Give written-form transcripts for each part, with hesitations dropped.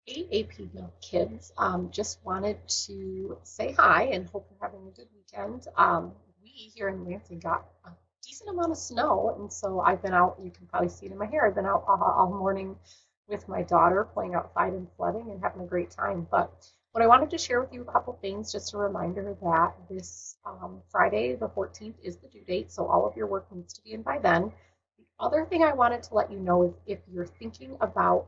Hey, AP kids. Just wanted to say hi and hope you're having a good weekend. We here in Lansing got a decent amount of snow, and so I've been out. You can probably see it in my hair. I've been out all morning with my daughter playing outside and sledding and having a great time. But what I wanted to share with you a couple things, just a reminder that this Friday, the 14th, is the due date, so all of your work needs to be in by then. The other thing I wanted to let you know is if you're thinking about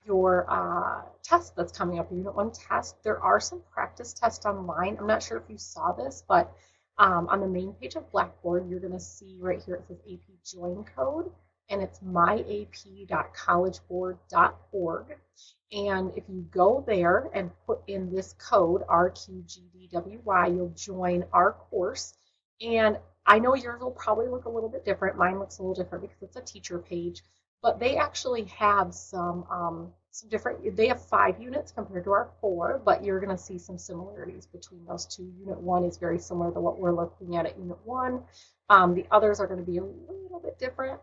your test that's coming up, Unit 1 test. There are some practice tests online. I'm not sure if you saw this, but on the main page of Blackboard, you're going to see right here it says AP Join Code, and it's myap.collegeboard.org. And if you go there and put in this code, RQGDWY, you'll join our course. And I know yours will probably look a little bit different. Mine looks a little different because it's a teacher page, but they actually have some different. They have 5 units compared to our 4, but you're going to see some similarities between those two. Unit 1 is very similar to what we're looking at Unit 1. The others are going to be a little bit different,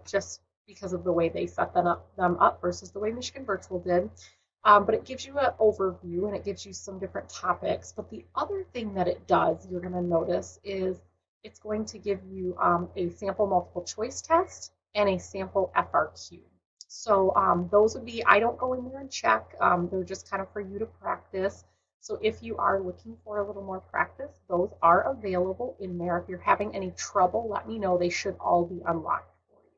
just because of the way they set them up versus the way Michigan Virtual did. But it gives you an overview and it gives you some different topics. But the other thing that it does, you're going to notice, is it's going to give you a sample multiple choice test and a sample FRQ. So those would be, I don't go in there and check. They're just kind of for you to practice. So if you are looking for a little more practice, those are available in there. If you're having any trouble, let me know. They should all be unlocked for you.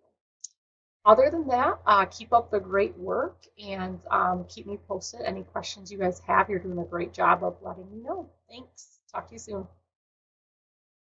Other than that, keep up the great work and keep me posted. Any questions you guys have, you're doing a great job of letting me know. Thanks. Talk to you soon.